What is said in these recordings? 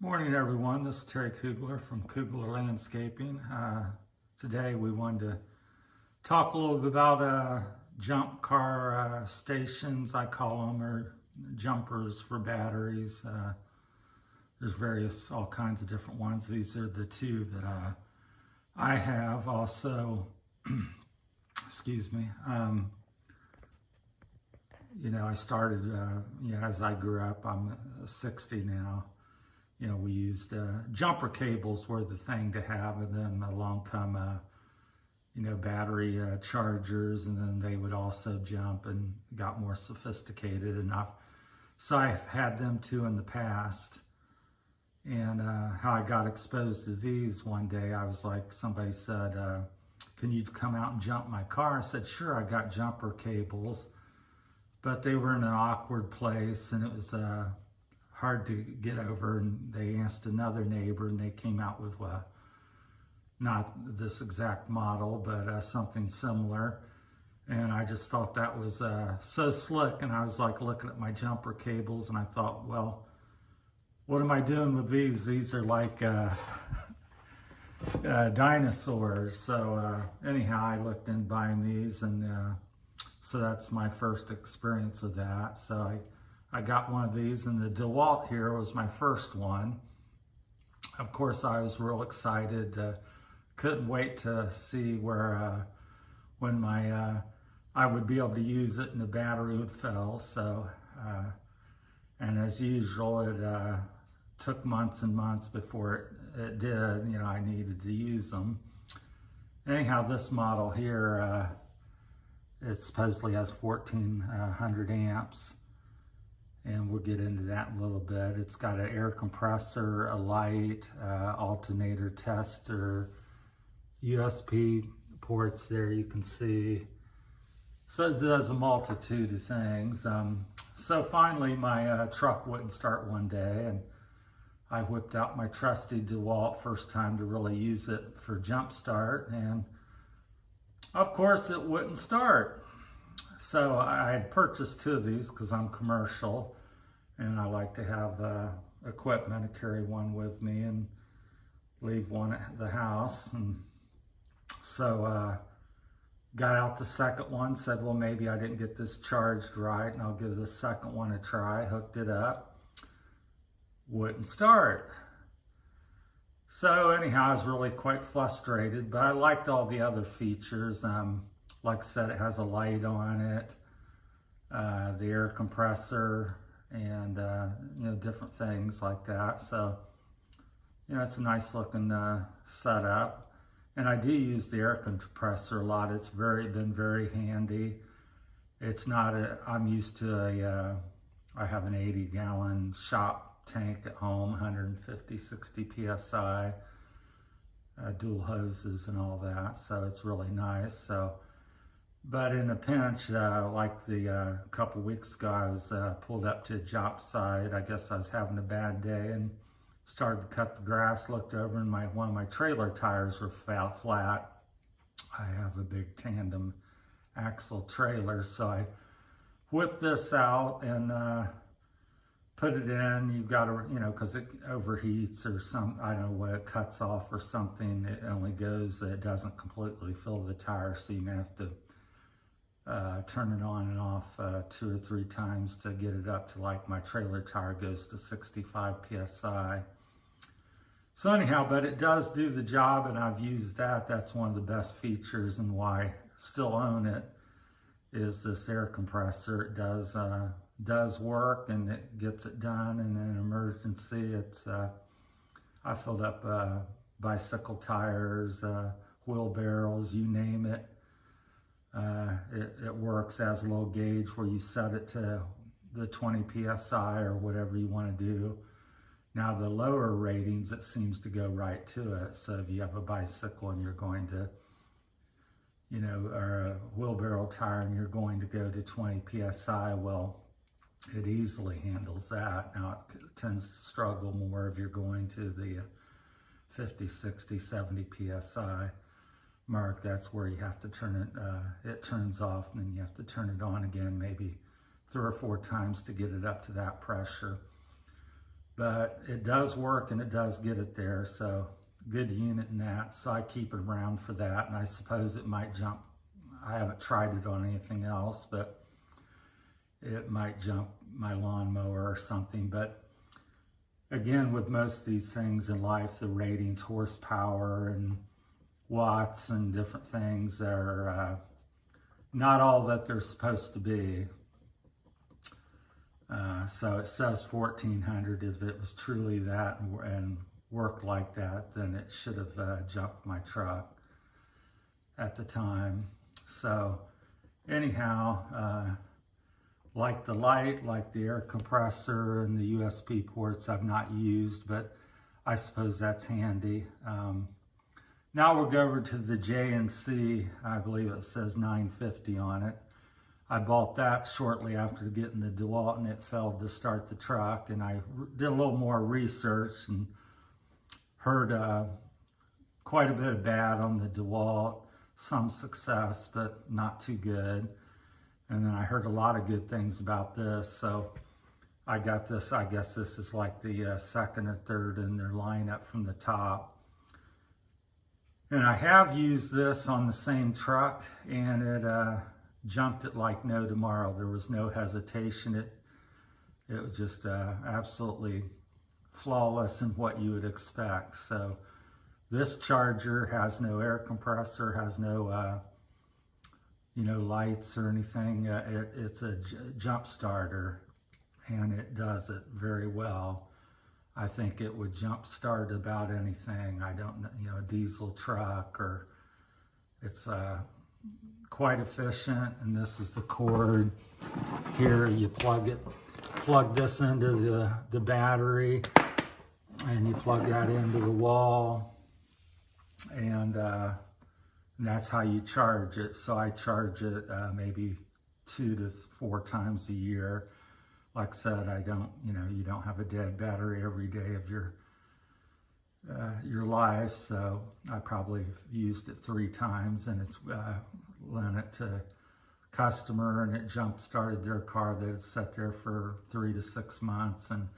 Morning, everyone. This is Terry Koogler from Koogler Landscaping. Today we wanted to talk a little bit about jump car stations, I call them, or jumpers for batteries. There's all kinds of different ones. These are the two that I have. Also, excuse me. I started, as I grew up. I'm 60 now. We used jumper cables were the thing to have, and then along come, battery chargers, and then they would also jump and got more sophisticated. And I've had them too in the past. And how I got exposed to these one day, I was like, somebody said, can you come out and jump my car? I said, sure. I got jumper cables, but they were in an awkward place, and it was hard to get over. And they asked another neighbor, and they came out with not this exact model, but something similar. And I just thought that was so slick. And I was like looking at my jumper cables, and I thought, well, what am I doing with these? These are like dinosaurs. So anyhow, I looked in buying these, and so that's my first experience with that. So I got one of these, and the Dewalt here was my first one. Of course, I was real excited. Couldn't wait to see when I would be able to use it and the battery would fail. So, and as usual, it took months and months before it did. I needed to use them. Anyhow, this model here, it supposedly has 1400 amps. And we'll get into that in a little bit. It's got an air compressor, a light, alternator tester, USB ports there you can see. So it does a multitude of things. So finally my truck wouldn't start one day, and I whipped out my trusty Dewalt, first time to really use it for jump start, and of course it wouldn't start. So I had purchased two of these because I'm commercial, and I like to have equipment to carry one with me and leave one at the house. And so got out the second one, said, well, maybe I didn't get this charged right, and I'll give the second one a try. Hooked it up, wouldn't start. So anyhow, I was really quite frustrated, but I liked all the other features. Like I said, it has a light on it, the air compressor, and different things like that. So it's a nice looking setup. And I do use the air compressor a lot. It's been very handy. It's not I'm used to I have an 80-gallon shop tank at home, 150, 60 psi, dual hoses and all that. So it's really nice. But in a pinch, like the couple weeks ago, I was pulled up to a job site. I guess I was having a bad day and started to cut the grass, looked over, and one of my trailer tires were flat. I have a big tandem axle trailer, so I whipped this out and put it in. You've got to, because it overheats or I don't know what, it cuts off or something. It only it doesn't completely fill the tire, so you have to turn it on and off 2 or 3 times to get it up to, like, my trailer tire goes to 65 psi. So anyhow, but it does do the job, and I've used that. That's one of the best features, and why I still own it, is this air compressor. It does work, and it gets it done. And in an emergency, I filled up bicycle tires, wheelbarrows, you name it. It works as a little gauge where you set it to the 20 psi or whatever you want to do. Now the lower ratings, it seems to go right to it. So if you have a bicycle and you're going to, or a wheelbarrow tire and you're going to go to 20 psi, well, it easily handles that. Now it tends to struggle more if you're going to the 50, 60, 70 psi. Mark, that's where you have to turn it turns off, and then you have to turn it on again maybe 3 or 4 times to get it up to that pressure. But it does work and it does get it there. So good unit in that. So I keep it around for that. And I suppose it might jump. I haven't tried it on anything else, but it might jump my lawnmower or something. But again, with most of these things in life, the ratings, horsepower and watts and different things are not all that they're supposed to be. So it says 1400. If it was truly that and worked like that, then it should have jumped my truck at the time. So anyhow, like the light, like the air compressor and the USB ports I've not used, but I suppose that's handy. Now we'll go over to the JNC. I believe it says 950 on it. I bought that shortly after getting the Dewalt, and it failed to start the truck. And I did a little more research and heard quite a bit of bad on the Dewalt, some success, but not too good. And then I heard a lot of good things about this. So I got this, I guess this is like the second or third in their lineup from the top. And I have used this on the same truck, and it jumped it like no tomorrow. There was no hesitation. It was just absolutely flawless in what you would expect. So this charger has no air compressor, has no lights or anything. It's a jump starter, and it does it very well. I think it would jump start about anything. I don't know, a diesel truck, or it's quite efficient. And this is the cord. Here you plug this into the battery, and you plug that into the wall, and that's how you charge it. So I charge it maybe 2 to 4 times a year. Like I said, I don't, you don't have a dead battery every day of your life. So I probably used it 3 times, and it's lent it to a customer, and it jump started their car that had sat there for 3 to 6 months. And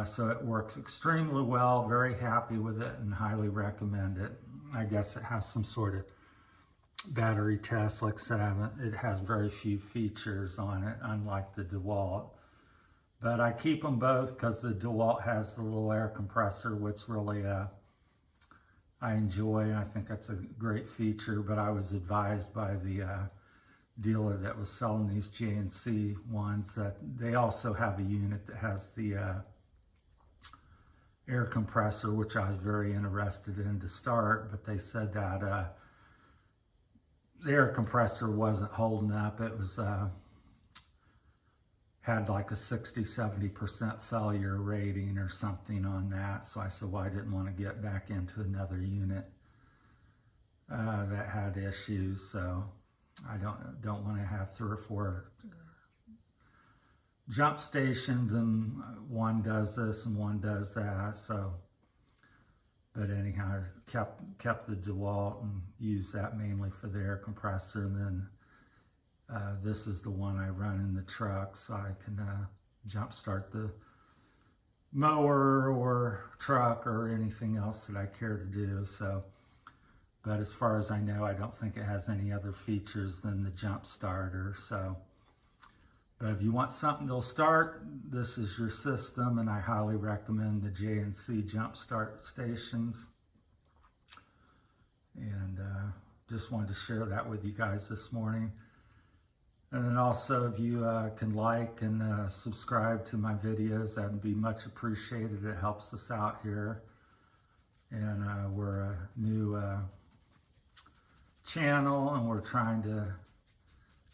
so it works extremely well, very happy with it, and highly recommend it. I guess it has some sort of battery test. Like I said, it has very few features on it, unlike the Dewalt. But I keep them both because the Dewalt has the little air compressor, which really I enjoy, and I think that's a great feature. But I was advised by the dealer that was selling these JNC ones that they also have a unit that has the air compressor, which I was very interested in to start, but they said that the air compressor wasn't holding up. It was had like a 60-70% failure rating or something on that. So I said, well, I didn't want to get back into another unit that had issues. So I don't want to have 3 or 4 jump stations, and one does this and one does that. So, but anyhow, I kept the Dewalt and used that mainly for the air compressor. And then this is the one I run in the truck, so I can jump start the mower or truck or anything else that I care to do. So, but as far as I know, I don't think it has any other features than the jump starter. So, but if you want something that'll start, this is your system, and I highly recommend the JNC jump start stations. And just wanted to share that with you guys this morning. And then also, if you can like and subscribe to my videos, that would be much appreciated. It helps us out here. And we're a new channel, and we're trying to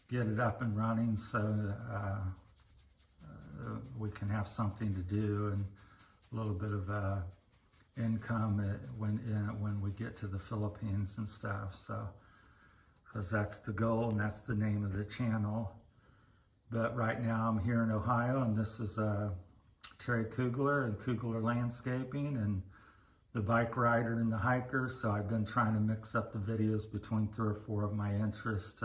get it up and running so we can have something to do and a little bit of income when we get to the Philippines and stuff. So, because that's the goal and that's the name of the channel. But right now I'm here in Ohio, and this is Terry Koogler and Koogler Landscaping and the bike rider and the hiker. So I've been trying to mix up the videos between 3 or 4 of my interests,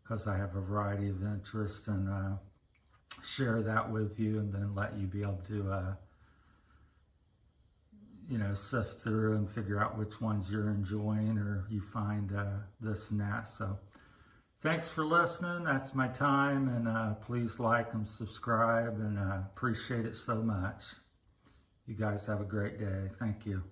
because I have a variety of interests, and share that with you and then let you be able to, sift through and figure out which ones you're enjoying or you find this and that. So thanks for listening. That's my time. And please like and subscribe, and appreciate it so much. You guys have a great day. Thank you.